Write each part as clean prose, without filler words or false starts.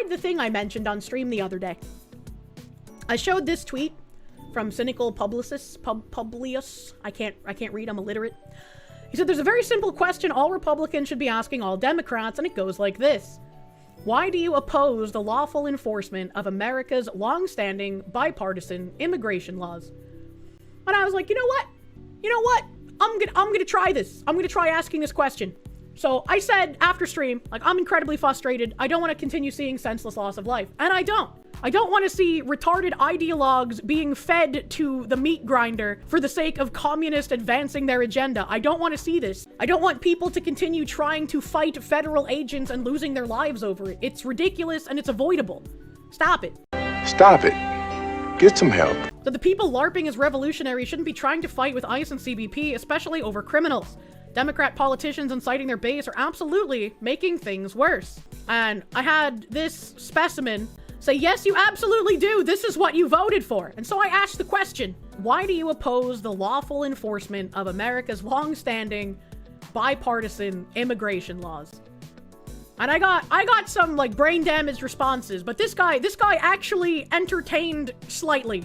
tried the thing I mentioned on stream the other day. I showed this tweet from Cynical Publius. I can't read, I'm illiterate. He said, there's a very simple question all Republicans should be asking all Democrats, and it goes like this. Why do you oppose the lawful enforcement of America's long-standing bipartisan immigration laws? And I was like, you know what? I'm gonna try this. I'm gonna try asking this question. So I said after stream, like, I'm incredibly frustrated. I don't want to continue seeing senseless loss of life. And I don't. I don't want to see retarded ideologues being fed to the meat grinder for the sake of communists advancing their agenda. I don't want to see this. I don't want people to continue trying to fight federal agents and losing their lives over it. It's ridiculous and it's avoidable. Stop it. Stop it. Get some help. So the people LARPing as revolutionary shouldn't be trying to fight with ICE and CBP, especially over criminals. Democrat politicians inciting their base are absolutely making things worse. And I had this specimen say, yes, you absolutely do. This is what you voted for. And so I asked the question, why do you oppose the lawful enforcement of America's long-standing bipartisan immigration laws? And I got some like brain damaged responses, but this guy actually entertained slightly.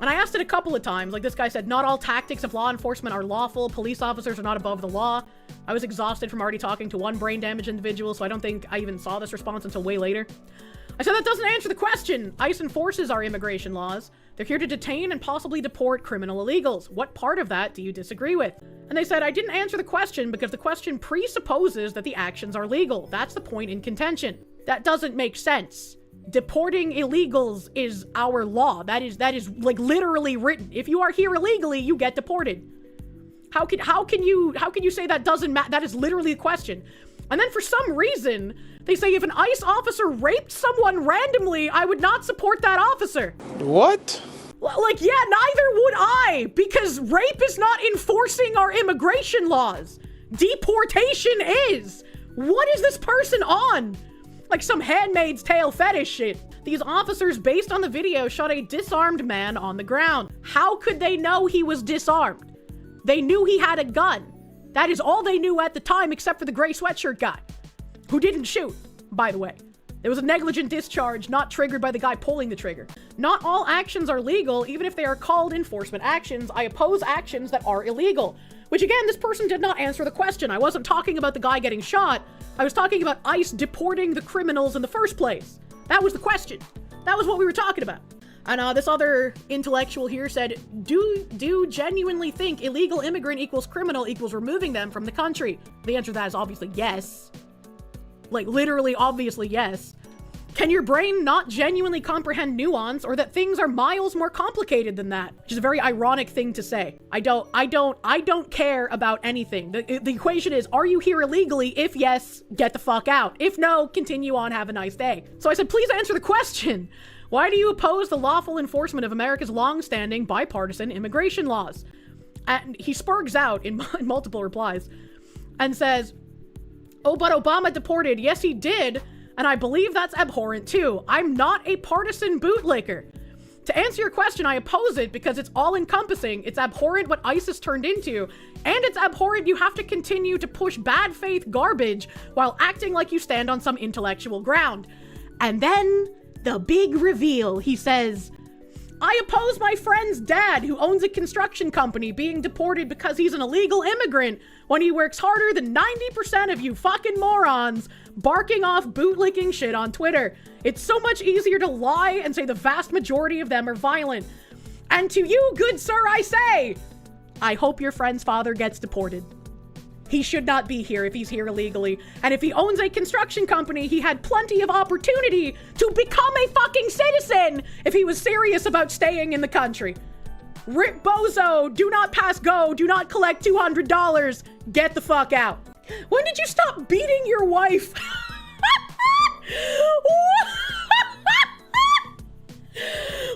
And I asked it a couple of times. Like, this guy said, not all tactics of law enforcement are lawful. Police officers are not above the law. I was exhausted from already talking to one brain damaged individual, so I don't think I even saw this response until way later. I said, that doesn't answer the question. ICE enforces our immigration laws. They're here to detain and possibly deport criminal illegals. What part of that do you disagree with? And they said, I didn't answer the question because the question presupposes that the actions are legal. That's the point in contention. That doesn't make sense. Deporting illegals is our law. That is like literally written. If you are here illegally, you get deported. How can you say that doesn't matter? That is literally the question. And then for some reason, they say if an ICE officer raped someone randomly, I would not support that officer. What? Like, yeah, neither would I, because rape is not enforcing our immigration laws. Deportation is. What is this person on? Like some Handmaid's Tale fetish shit. These officers, based on the video, shot a disarmed man on the ground. How could they know he was disarmed? They knew he had a gun. That is all they knew at the time, except for the gray sweatshirt guy, who didn't shoot, by the way. There was a negligent discharge not triggered by the guy pulling the trigger. Not all actions are legal, even if they are called enforcement actions. I oppose actions that are illegal. Which again, this person did not answer the question. I wasn't talking about the guy getting shot. I was talking about ICE deporting the criminals in the first place. That was the question. That was what we were talking about. And this other intellectual here said, do genuinely think illegal immigrant equals criminal equals removing them from the country? The answer to that is obviously yes. Like literally, obviously yes. Can your brain not genuinely comprehend nuance, or that things are miles more complicated than that? Which is a very ironic thing to say. I don't care about anything. The equation is, are you here illegally? If yes, get the fuck out. If no, continue on, have a nice day. So I said, please answer the question. Why do you oppose the lawful enforcement of America's long-standing bipartisan immigration laws? And he spurgs out in multiple replies and says, oh, but Obama deported. Yes, he did. And I believe that's abhorrent too. I'm not a partisan bootlicker. To answer your question, I oppose it because it's all-encompassing. It's abhorrent what ICE has turned into, and it's abhorrent you have to continue to push bad faith garbage while acting like you stand on some intellectual ground. And then the big reveal, he says, I oppose my friend's dad, who owns a construction company, being deported because he's an illegal immigrant when he works harder than 90% of you fucking morons barking off bootlicking shit on Twitter. It's so much easier to lie and say the vast majority of them are violent. And to you, good sir, I say, I hope your friend's father gets deported. He should not be here if he's here illegally. And if he owns a construction company, he had plenty of opportunity to become a fucking citizen if he was serious about staying in the country. Rip Bozo, do not pass go, do not collect $200, get the fuck out. When did you stop beating your wife?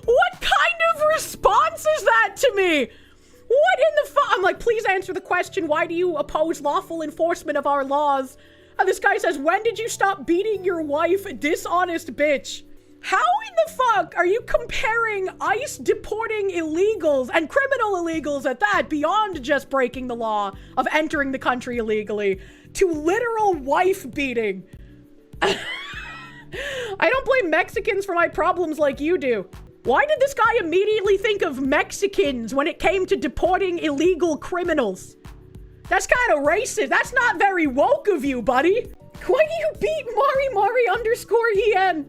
What kind of response is that to me? What in the fuck? I'm like, please answer the question. Why do you oppose lawful enforcement of our laws? And this guy says, when did you stop beating your wife, dishonest bitch? How in the fuck are you comparing ICE deporting illegals and criminal illegals at that, beyond just breaking the law of entering the country illegally, to literal wife beating? I don't blame Mexicans for my problems like you do. Why did this guy immediately think of Mexicans when it came to deporting illegal criminals? That's kind of racist. That's not very woke of you, buddy. Why do you beat Mari_en?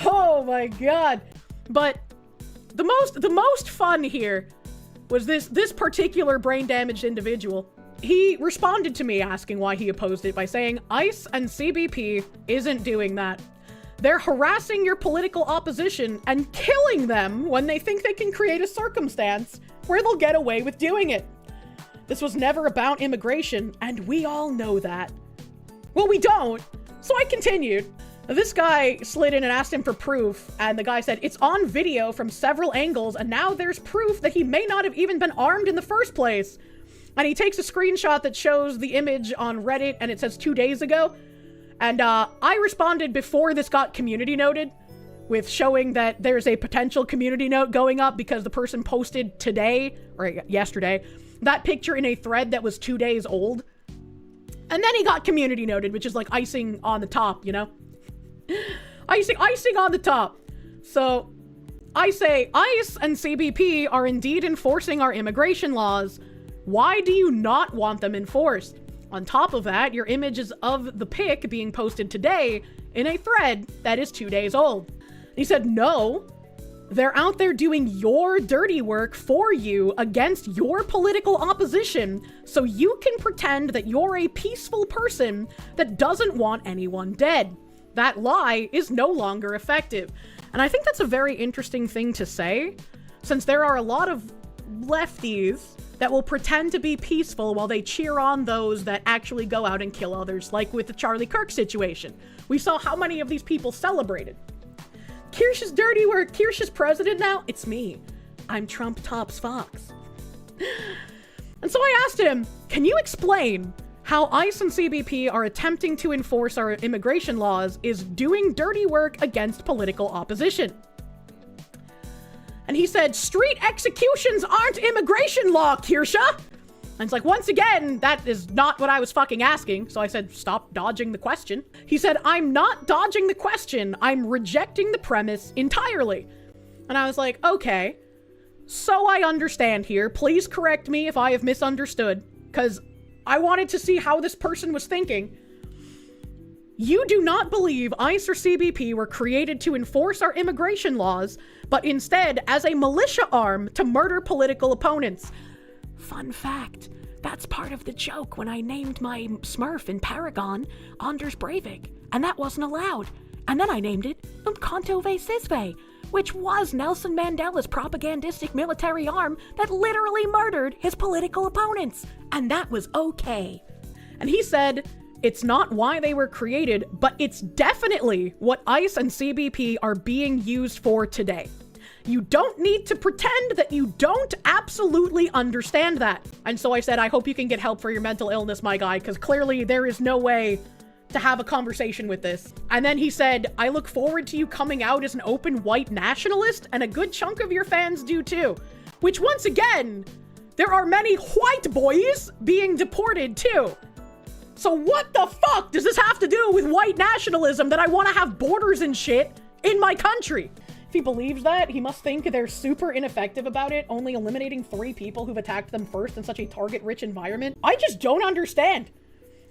Oh my god. But the most fun here was this particular brain damaged individual. He responded to me asking why he opposed it by saying, ICE and CBP isn't doing that. They're harassing your political opposition and killing them when they think they can create a circumstance where they'll get away with doing it. This was never about immigration, and we all know that. Well, we don't. So I continued. This guy slid in and asked him for proof, and the guy said, it's on video from several angles, and now there's proof that he may not have even been armed in the first place. And he takes a screenshot that shows the image on Reddit, and it says 2 days ago. And I responded before this got community noted with showing that there's a potential community note going up because the person posted today, or yesterday, that picture in a thread that was 2 days old. And then he got community noted, which is like icing on the top, you know? Icing on the top. So I say, ICE and CBP are indeed enforcing our immigration laws. Why do you not want them enforced? On top of that, your image is of the pic being posted today in a thread that is 2 days old. He said, no, they're out there doing your dirty work for you against your political opposition so you can pretend that you're a peaceful person that doesn't want anyone dead. That lie is no longer effective. And I think that's a very interesting thing to say, since there are a lot of lefties that will pretend to be peaceful while they cheer on those that actually go out and kill others, like with the Charlie Kirk situation. We saw how many of these people celebrated. Kirsche's dirty work. Kirsche's president now. It's me. I'm Trump Tops Fox. And so I asked him, can you explain how ICE and CBP are attempting to enforce our immigration laws is doing dirty work against political opposition? And he said, street executions aren't immigration law, Kirsche. And it's like, once again, that is not what I was fucking asking. So I said, stop dodging the question. He said, I'm not dodging the question. I'm rejecting the premise entirely. And I was like, okay, so I understand here. Please correct me if I have misunderstood, because I wanted to see how this person was thinking. You do not believe ICE or CBP were created to enforce our immigration laws, but instead as a militia arm to murder political opponents. Fun fact, that's part of the joke when I named my Smurf in Paragon Anders Breivik, and that wasn't allowed. And then I named it Umkhonto ve Sizwe, which was Nelson Mandela's propagandistic military arm that literally murdered his political opponents. And that was okay. And he said, it's not why they were created, but it's definitely what ICE and CBP are being used for today. You don't need to pretend that you don't absolutely understand that. And so I said, I hope you can get help for your mental illness, my guy, because clearly there is no way to have a conversation with this. And then he said, I look forward to you coming out as an open white nationalist, and a good chunk of your fans do too. Which, once again, there are many white boys being deported too. So what the fuck does this have to do with white nationalism that I want to have borders and shit in my country? If he believes that, he must think they're super ineffective about it, only eliminating 3 people who've attacked them first in such a target-rich environment. I just don't understand.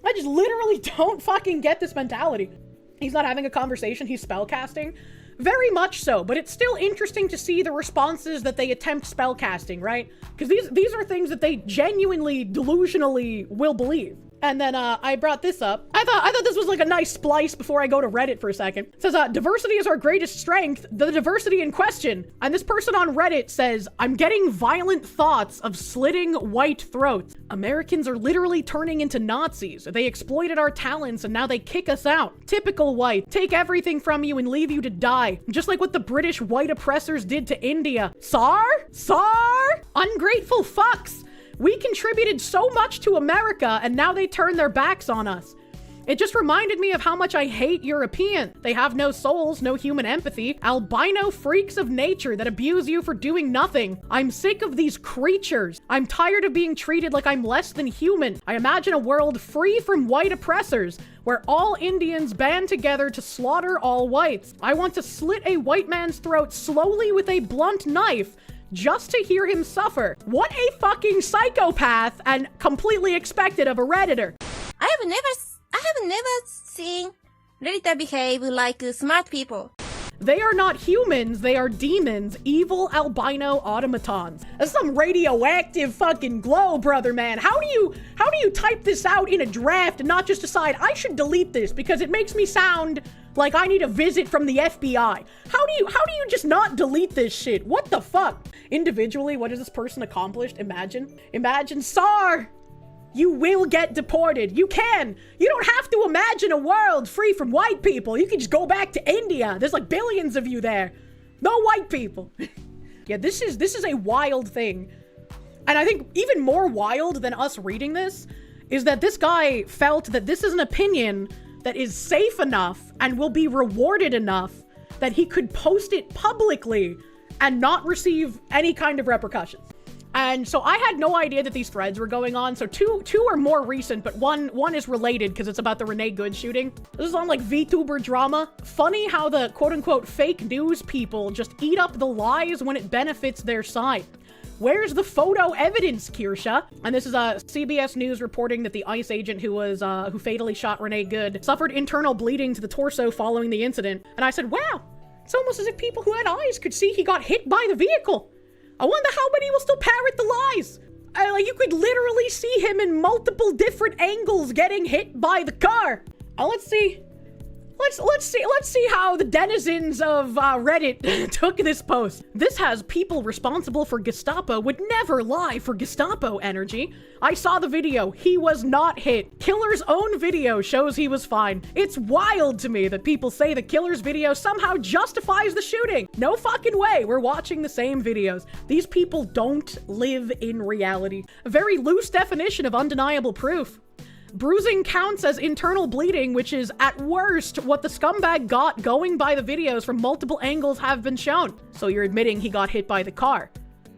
I just literally don't fucking get this mentality. He's not having a conversation, he's spellcasting. Very much so, but it's still interesting to see the responses that they attempt spellcasting, right? Because these are things that they genuinely, delusionally will believe. And then I brought this up. I thought this was like a nice splice before I go to Reddit for a second. It says, diversity is our greatest strength, the diversity in question. And this person on Reddit says, I'm getting violent thoughts of slitting white throats. Americans are literally turning into Nazis. They exploited our talents and now they kick us out. Typical white. Take everything from you and leave you to die. Just like what the British white oppressors did to India. Sar? Ungrateful fucks. We contributed so much to America, and now they turn their backs on us. It just reminded me of how much I hate Europeans. They have no souls, no human empathy, albino freaks of nature that abuse you for doing nothing. I'm sick of these creatures. I'm tired of being treated like I'm less than human. I imagine a world free from white oppressors, where all Indians band together to slaughter all whites. I want to slit a white man's throat slowly with a blunt knife, just to hear him suffer. What a fucking psychopath, and completely expected of a Redditor. I have never seen Redditor behave like smart people. They are not humans, they are demons, evil albino automatons. That's some radioactive fucking glow, brother man. How do you type this out in a draft and not just decide I should delete this because it makes me sound like I need a visit from the FBI? How do you just not delete this shit? What the fuck? Individually, what has this person accomplished? Imagine, Sar! You will get deported. You can. You don't have to imagine a world free from white people. You can just go back to India. There's like billions of you there. No white people. Yeah, this is a wild thing. And I think even more wild than us reading this is that this guy felt that this is an opinion that is safe enough and will be rewarded enough that he could post it publicly and not receive any kind of repercussions. And so I had no idea that these threads were going on. So two are more recent, but one is related because it's about the Renee Good shooting. This is on like VTuber drama. Funny how the quote unquote fake news people just eat up the lies when it benefits their side. Where's the photo evidence, Kirsche? And this is CBS News reporting that the ICE agent who fatally shot Renee Good suffered internal bleeding to the torso following the incident. And I said, wow, it's almost as if people who had eyes could see he got hit by the vehicle. I wonder how many will still parrot the lies. Like, you could literally see him in multiple different angles getting hit by the car. Let's see how the denizens of Reddit took this post. This has people responsible for Gestapo would never lie for Gestapo energy. I saw the video. He was not hit. Killer's own video shows he was fine. It's wild to me that people say the Killer's video somehow justifies the shooting. No fucking way. We're watching the same videos. These people don't live in reality. A very loose definition of undeniable proof. Bruising counts as internal bleeding, which is at worst what the scumbag got going by the videos from multiple angles have been shown. So you're admitting he got hit by the car,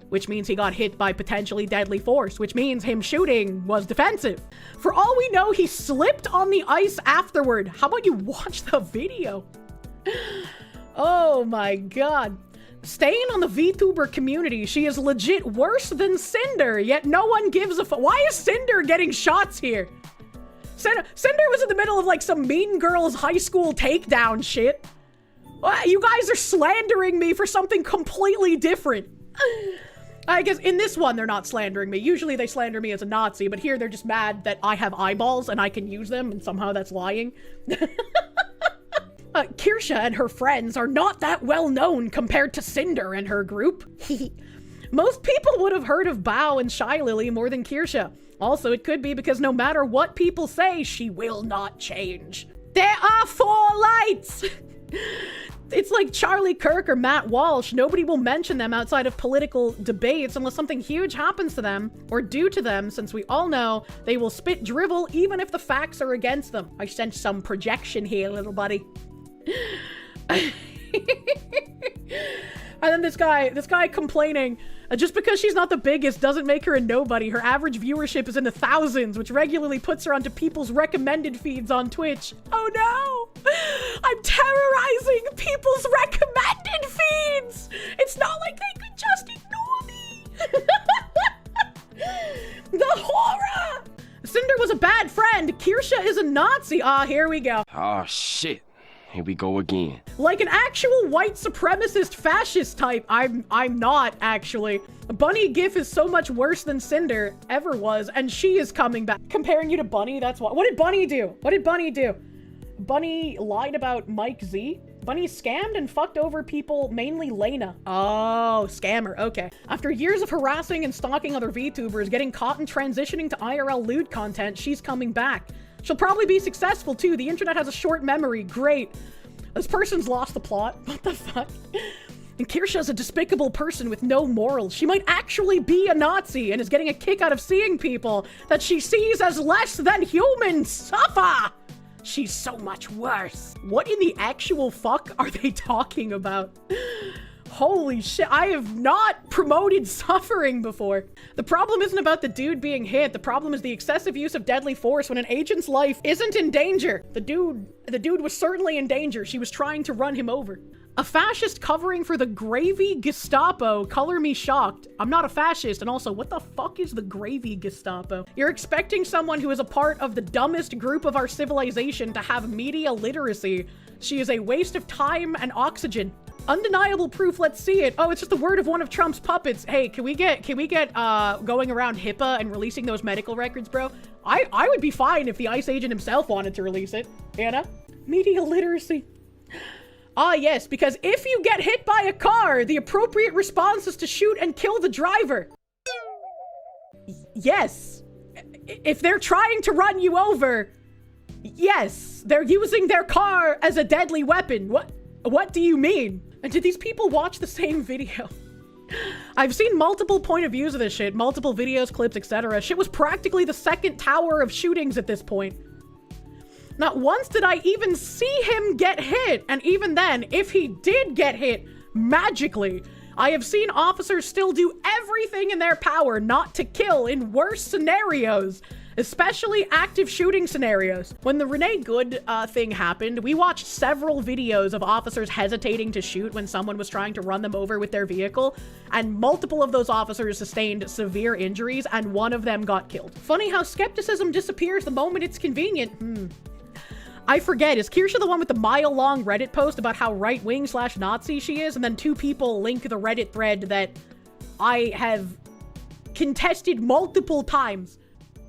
which means he got hit by potentially deadly force, which means him shooting was defensive. For all we know, he slipped on the ice afterward. How about you watch the video? Oh my God. Staying on the VTuber community, she is legit worse than Cinder, yet no one gives a fuck. Why is Cinder getting shots here? Cinder was in the middle of like some Mean Girls high school takedown shit. You guys are slandering me for something completely different. I guess in this one, they're not slandering me. Usually they slander me as a Nazi, but here they're just mad that I have eyeballs and I can use them, and somehow that's lying. Kirsche and her friends are not that well known compared to Cinder and her group. Most people would have heard of Bao and Shy Lily more than Kirsche. Also, it could be because no matter what people say, she will not change. There are 4 lights! It's like Charlie Kirk or Matt Walsh. Nobody will mention them outside of political debates unless something huge happens to them or due to them, since we all know they will spit drivel even if the facts are against them. I sense some projection here, little buddy. And then this guy complaining, just because she's not the biggest doesn't make her a nobody. Her average viewership is in the thousands, which regularly puts her onto people's recommended feeds on Twitch. Oh no! I'm terrorizing people's recommended feeds! It's not like they could just ignore me! The horror! Cinder was a bad friend. Kirsche is a Nazi. Ah, here we go. Oh shit. Here we go again. Like an actual white supremacist fascist type. I'm not, actually. Bunny GIF is so much worse than Cinder ever was, and she is coming back. Comparing you to Bunny, that's why. What did Bunny do? What did Bunny do? Bunny lied about Mike Z? Bunny scammed and fucked over people, mainly Lena. Oh, scammer, okay. After years of harassing and stalking other VTubers, getting caught and transitioning to IRL lewd content, she's coming back. She'll probably be successful too. The internet has a short memory. Great. This person's lost the plot. What the fuck? And Kirsche is a despicable person with no morals. She might actually be a Nazi and is getting a kick out of seeing people that she sees as less than humans suffer. She's so much worse. What in the actual fuck are they talking about? Holy shit, I have not promoted suffering before. The problem isn't about the dude being hit. The problem is the excessive use of deadly force when an agent's life isn't in danger. The dude was certainly in danger. She was trying to run him over. A fascist covering for the Gravy Gestapo. Color me shocked. I'm not a fascist. And also, what the fuck is the Gravy Gestapo? You're expecting someone who is a part of the dumbest group of our civilization to have media literacy. She is a waste of time and oxygen. Undeniable proof, let's see it. Oh, it's just the word of one of Trump's puppets. Hey, can we get going around HIPAA and releasing those medical records, bro? I would be fine if the ICE agent himself wanted to release it. Anna? Media literacy. Ah, yes, because if you get hit by a car, the appropriate response is to shoot and kill the driver. Yes. If they're trying to run you over, yes, they're using their car as a deadly weapon. What do you mean? And did these people watch the same video? I've seen multiple point of views of this shit, multiple videos, clips, etc. Shit was practically the second tower of shootings at this point. Not once did I even see him get hit, and even then, if he did get hit, magically, I have seen officers still do everything in their power not to kill in worse scenarios, especially active shooting scenarios. When the Renee Good thing happened, we watched several videos of officers hesitating to shoot when someone was trying to run them over with their vehicle, and multiple of those officers sustained severe injuries, and one of them got killed. Funny how skepticism disappears the moment it's convenient. I forget, is Kirsche the one with the mile-long Reddit post about how right-wing/Nazi she is, and then two people link the Reddit thread that I have contested multiple times?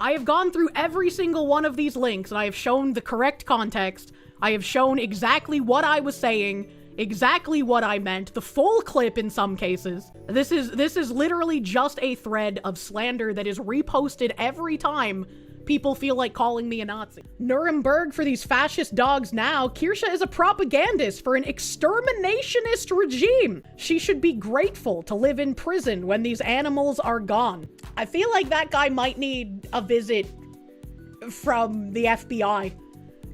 I have gone through every single one of these links, and I have shown the correct context. I have shown exactly what I was saying, exactly what I meant, the full clip in some cases. This is literally just a thread of slander that is reposted every time people feel like calling me a Nazi. Nuremberg for these fascist dogs now. Kirsche is a propagandist for an exterminationist regime. She should be grateful to live in prison when these animals are gone. I feel like that guy might need a visit from the FBI.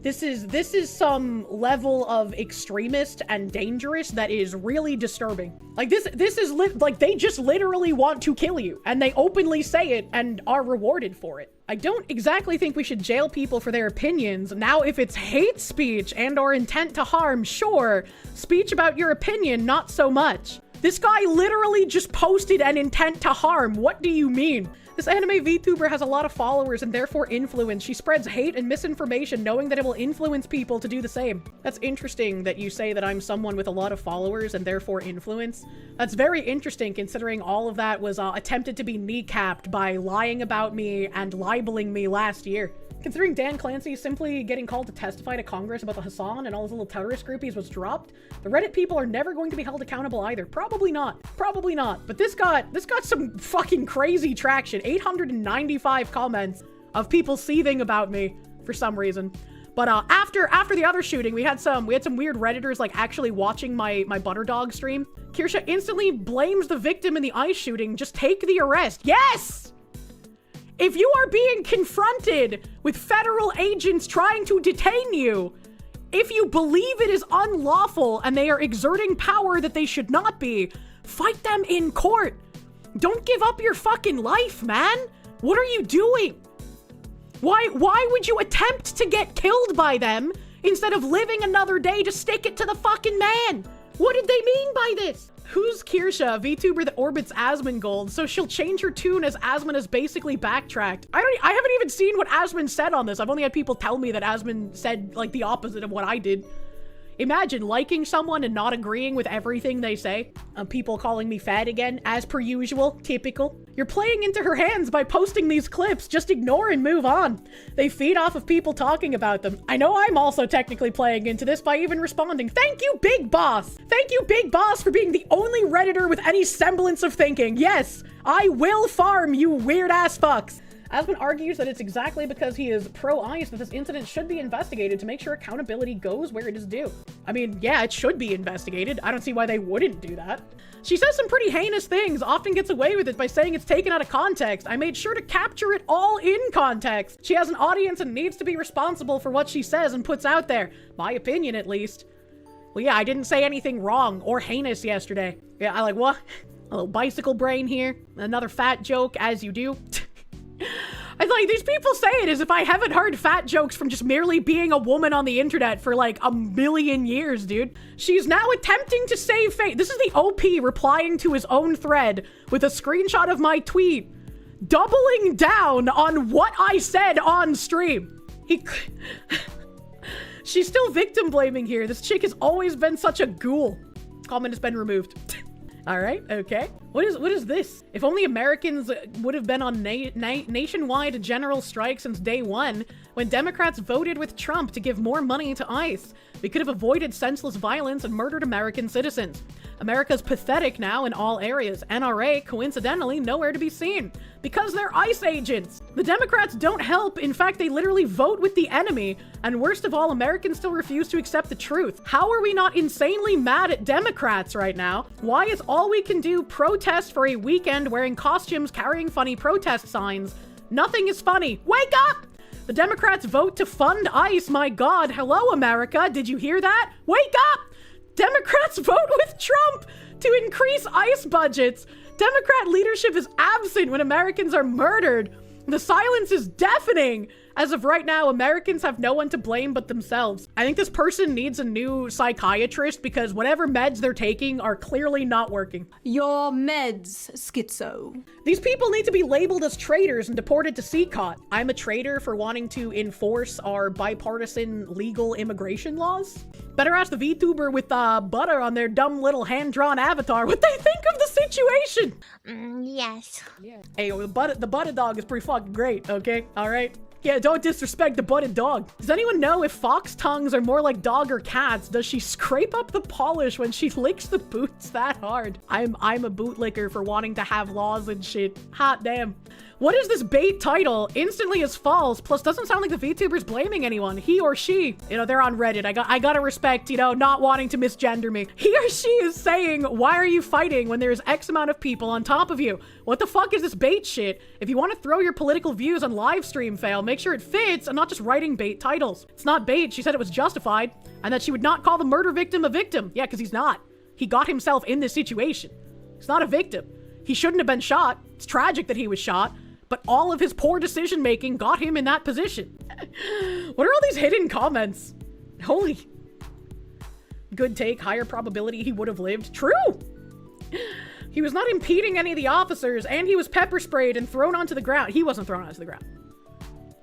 This is some level of extremist and dangerous that is really disturbing. Like this is like they just literally want to kill you, and they openly say it and are rewarded for it. I don't exactly think we should jail people for their opinions. Now, if it's hate speech and or intent to harm, sure. Speech about your opinion, not so much. This guy literally just posted an intent to harm. What do you mean? This anime VTuber has a lot of followers and therefore influence. She spreads hate and misinformation knowing that it will influence people to do the same. That's interesting that you say that I'm someone with a lot of followers and therefore influence. That's very interesting considering all of that was attempted to be kneecapped by lying about me and libeling me last year. Considering Dan Clancy simply getting called to testify to Congress about the Hassan and all his little terrorist groupies was dropped, the Reddit people are never going to be held accountable either. Probably not. Probably not. But this got some fucking crazy traction. 895 comments of people seething about me for some reason. But after the other shooting, we had some weird Redditors like actually watching my butter dog stream. Kirsche instantly blames the victim in the ICE shooting. Just take the arrest. Yes! If you are being confronted with federal agents trying to detain you, if you believe it is unlawful and they are exerting power that they should not be, fight them in court. Don't give up your fucking life, man. What are you doing? Why would you attempt to get killed by them instead of living another day to stick it to the fucking man? What did they mean by this? Who's Kirsche, a VTuber that orbits Asmongold, so she'll change her tune as Asmon has basically backtracked? I haven't even seen what Asmon said on this. I've only had people tell me that Asmon said like the opposite of what I did. Imagine liking someone and not agreeing with everything they say. People calling me fat again, as per usual, typical. You're playing into her hands by posting these clips. Just ignore and move on. They feed off of people talking about them. I know I'm also technically playing into this by even responding. Thank you, Big Boss. Thank you, Big Boss, for being the only Redditor with any semblance of thinking. Yes, I will farm, you weird ass fucks. Aspen argues that it's exactly because he is pro-ICE that this incident should be investigated to make sure accountability goes where it is due. I mean, yeah, it should be investigated. I don't see why they wouldn't do that. She says some pretty heinous things, often gets away with it by saying it's taken out of context. I made sure to capture it all in context. She has an audience and needs to be responsible for what she says and puts out there. My opinion, at least. Well, yeah, I didn't say anything wrong or heinous yesterday. Yeah, I like, what? A little bicycle brain here. Another fat joke, as you do. I like, these people say it as if I haven't heard fat jokes from just merely being a woman on the internet for like a million years, dude. She's now attempting to save face. This is the OP replying to his own thread with a screenshot of my tweet, doubling down on what I said on stream. She's still victim blaming here. This chick has always been such a ghoul. Comment has been removed. All right, okay. What is this? If only Americans would have been on nationwide general strike since day one, when Democrats voted with Trump to give more money to ICE, we could have avoided senseless violence and murdered American citizens. America's pathetic now in all areas. NRA, coincidentally, nowhere to be seen. Because they're ICE agents. The Democrats don't help. In fact, they literally vote with the enemy. And worst of all, Americans still refuse to accept the truth. How are we not insanely mad at Democrats right now? Why is all we can do protest for a weekend wearing costumes, carrying funny protest signs? Nothing is funny. Wake up! The Democrats vote to fund ICE. My God. Hello, America. Did you hear that? Wake up! Democrats vote with Trump to increase ICE budgets. Democrat leadership is absent when Americans are murdered. The silence is deafening. As of right now, Americans have no one to blame but themselves. I think this person needs a new psychiatrist because whatever meds they're taking are clearly not working. Your meds, schizo. These people need to be labeled as traitors and deported to CCOT. I'm a traitor for wanting to enforce our bipartisan legal immigration laws. Better ask the VTuber with butter on their dumb little hand-drawn avatar what they think of the situation. Yes. Yeah. Hey, the butted dog is pretty fucking great, okay? All right? Yeah, don't disrespect the butted dog. Does anyone know if fox tongues are more like dog or cats? Does she scrape up the polish when she licks the boots that hard? I'm a bootlicker for wanting to have laws and shit. Hot damn. What is this bait title? Instantly is false. Plus, doesn't sound like the VTuber's blaming anyone. He or she, you know, they're on Reddit. I gotta respect, you know, not wanting to misgender me. He or she is saying, why are you fighting when there's X amount of people on top of you? What the fuck is this bait shit? If you want to throw your political views on live stream fail, make sure it fits and not just writing bait titles. It's not bait. She said it was justified and that she would not call the murder victim a victim. Yeah, because he's not. He got himself in this situation. He's not a victim. He shouldn't have been shot. It's tragic that he was shot. But all of his poor decision-making got him in that position. What are all these hidden comments? Holy. Good take, higher probability he would have lived. True! He was not impeding any of the officers, and he was pepper sprayed and thrown onto the ground. He wasn't thrown onto the ground.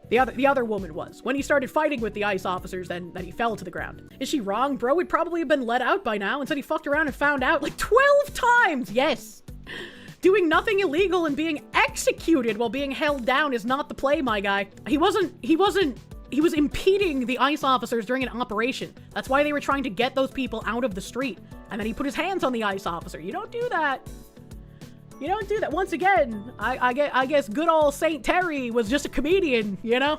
The other woman was. When he started fighting with the ICE officers, then he fell to the ground. Is she wrong? Bro would probably have been let out by now and said he fucked around and found out like 12 times! Yes! Doing nothing illegal and being executed while being held down is not the play, my guy. He was impeding the ICE officers during an operation. That's why they were trying to get those people out of the street. And then he put his hands on the ICE officer. You don't do that. You don't do that. Once again, I guess good old St. Terry was just a comedian, you know?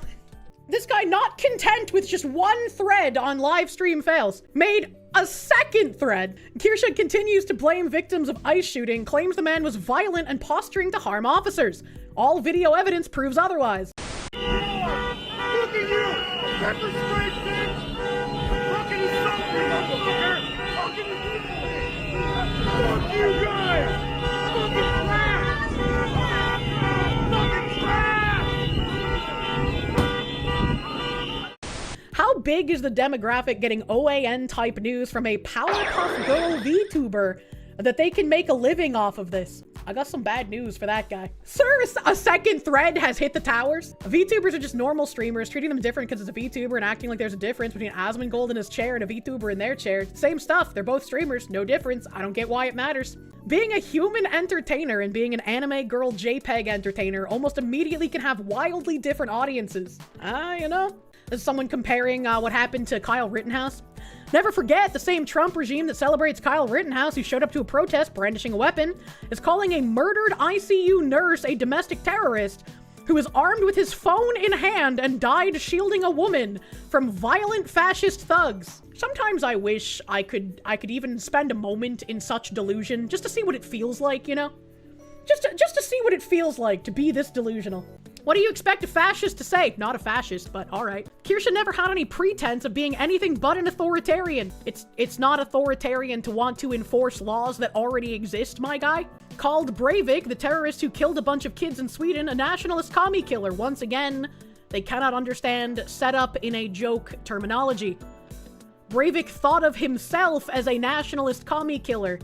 This guy, not content with just one thread on live stream fails, made a second thread. Kirsche continues to blame victims of ICE shooting, claims the man was violent and posturing to harm officers. All video evidence proves otherwise. Look at you! Pepper spray, bitch! Fucking insult me, motherfucker! Fucking fuck you guys! Fucking trash! Fucking trash! How big is the demographic getting OAN type news from a Powerpuff Girl VTuber that they can make a living off of this? I got some bad news for that guy. Sir, a second thread has hit the towers. VTubers are just normal streamers, treating them different because it's a VTuber and acting like there's a difference between Asmongold in his chair and a VTuber in their chair. Same stuff. They're both streamers. No difference. I don't get why it matters. Being a human entertainer and being an anime girl JPEG entertainer almost immediately can have wildly different audiences. You know? This is someone comparing what happened to Kyle Rittenhouse. Never forget, the same Trump regime that celebrates Kyle Rittenhouse, who showed up to a protest brandishing a weapon, is calling a murdered ICU nurse a domestic terrorist, who was armed with his phone in hand and died shielding a woman from violent fascist thugs. Sometimes I wish I could even spend a moment in such delusion just to see what it feels like, you know? Just to see what it feels like to be this delusional. What do you expect a fascist to say? Not a fascist, but all right. Kirsche never had any pretense of being anything but an authoritarian. It's not authoritarian to want to enforce laws that already exist, my guy. Called Breivik, the terrorist who killed a bunch of kids in Sweden, a nationalist commie killer. Once again, they cannot understand setup in a joke terminology. Breivik thought of himself as a nationalist commie killer,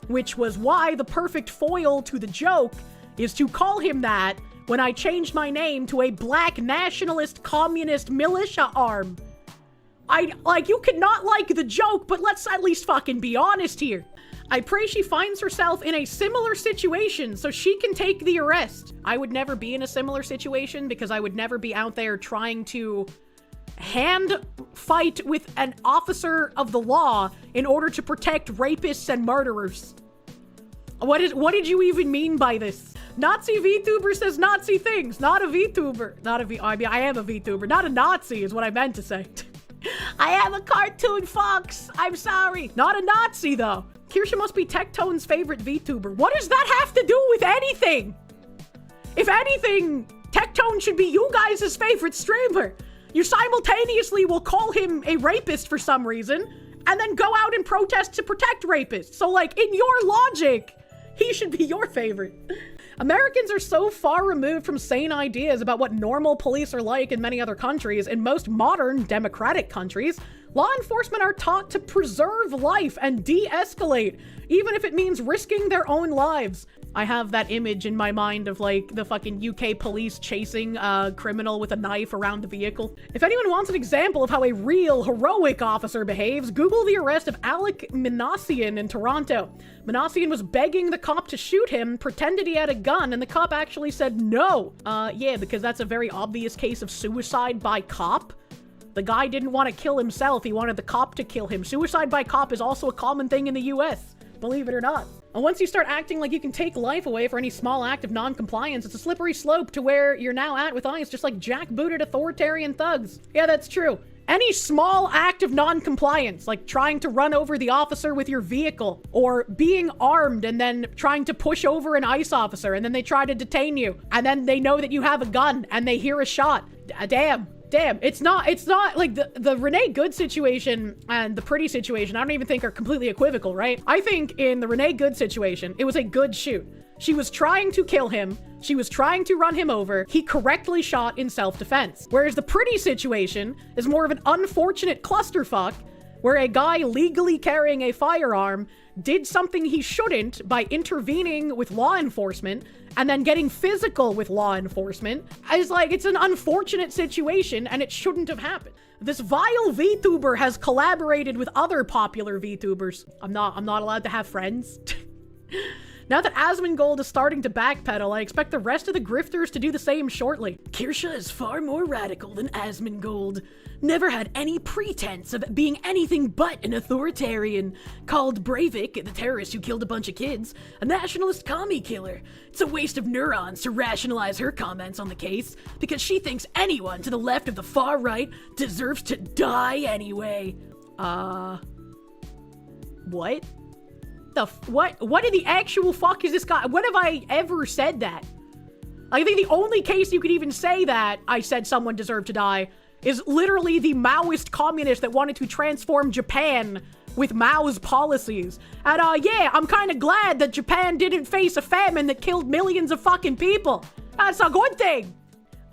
which was why the perfect foil to the joke is to call him that when I changed my name to a black nationalist communist militia arm. You could not like the joke, but let's at least fucking be honest here. I pray she finds herself in a similar situation so she can take the arrest. I would never be in a similar situation because I would never be out there trying to hand fight with an officer of the law in order to protect rapists and murderers. What did you even mean by this? Nazi VTuber says Nazi things. Not a VTuber. I am a VTuber. Not a Nazi is what I meant to say. I am a cartoon fox. I'm sorry. Not a Nazi, though. Kirsche must be Tectone's favorite VTuber. What does that have to do with anything? If anything, Tectone should be you guys' favorite streamer. You simultaneously will call him a rapist for some reason, and then go out and protest to protect rapists. So, like, in your logic, he should be your favorite. Americans are so far removed from sane ideas about what normal police are like in many other countries. In most modern democratic countries, law enforcement are taught to preserve life and de-escalate, even if it means risking their own lives. I have that image in my mind of, like, the fucking UK police chasing a criminal with a knife around the vehicle. If anyone wants an example of how a real heroic officer behaves, Google the arrest of Alec Minassian in Toronto. Minassian was begging the cop to shoot him, pretended he had a gun, and the cop actually said no. Yeah, because that's a very obvious case of suicide by cop. The guy didn't want to kill himself, he wanted the cop to kill him. Suicide by cop is also a common thing in the US, believe it or not. And once you start acting like you can take life away for any small act of non-compliance, it's a slippery slope to where you're now at with ICE, just like jackbooted authoritarian thugs. Yeah, that's true. Any small act of non-compliance, like trying to run over the officer with your vehicle, or being armed and then trying to push over an ICE officer, and then they try to detain you, and then they know that you have a gun, and they hear a shot. Damn, it's not like the Renee Good situation and the Pretty situation, I don't even think are completely equivocal, right? I think in the Renee Good situation, it was a good shoot. She was trying to kill him. She was trying to run him over. He correctly shot in self-defense. Whereas the Pretty situation is more of an unfortunate clusterfuck where a guy legally carrying a firearm did something he shouldn't by intervening with law enforcement and then getting physical with law enforcement. It's an unfortunate situation and it shouldn't have happened. This vile VTuber has collaborated with other popular VTubers. I'm not allowed to have friends. Now that Asmongold is starting to backpedal, I expect the rest of the grifters to do the same shortly. Kirsche is far more radical than Asmongold. Never had any pretense of being anything but an authoritarian. Called Breivik, the terrorist who killed a bunch of kids, a nationalist commie killer. It's a waste of neurons to rationalize her comments on the case, because she thinks anyone to the left of the far right deserves to die anyway. What? What in the actual fuck is this guy? When have I ever said that? I think the only case you could even say that I said someone deserved to die is literally the Maoist communist that wanted to transform Japan with Mao's policies. And yeah, I'm kind of glad that Japan didn't face a famine that killed millions of fucking people. That's a good thing.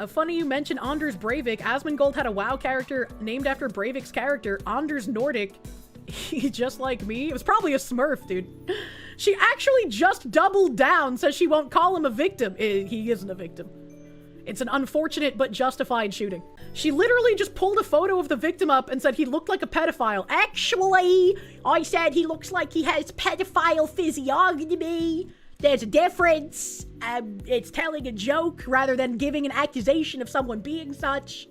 Funny you mentioned Anders Breivik. Asmongold had a WoW character named after Breivik's character, Anders Nordic. He just like me. It was probably a smurf, dude. She actually just doubled down, says she won't call him a victim. He isn't a victim. It's an unfortunate but justified shooting. She literally just pulled a photo of the victim up and said he looked like a pedophile. Actually, I said he looks like he has pedophile physiognomy. There's a difference. It's telling a joke rather than giving an accusation of someone being such.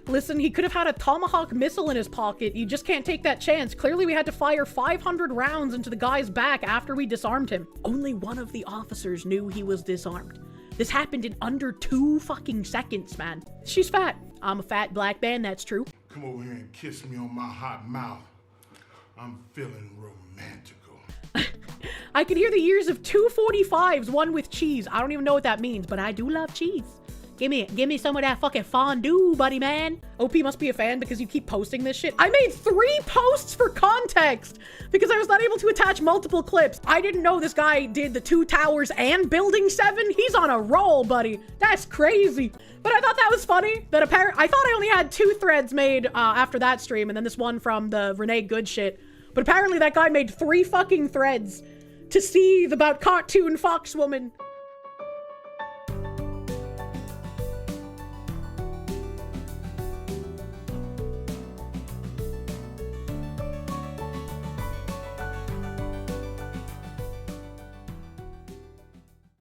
Listen, he could have had a Tomahawk missile in his pocket. You just can't take that chance. Clearly, we had to fire 500 rounds into the guy's back after we disarmed him. Only one of the officers knew he was disarmed. This happened in under 2 fucking seconds, man. She's fat. I'm a fat black man, that's true. Come over here and kiss me on my hot mouth. I'm feeling romantical. I can hear the ears of 245s, one with cheese. I don't even know what that means, but I do love cheese. Give me some of that fucking fondue, buddy man. OP must be a fan because you keep posting this shit. I made 3 posts for context because I was not able to attach multiple clips. I didn't know this guy did the 2 towers and building 7. He's on a roll, buddy. That's crazy. But I thought that was funny that I thought I only had 2 threads made after that stream and then this one from the Renee Good shit. But apparently that guy made 3 fucking threads to see about cartoon fox woman.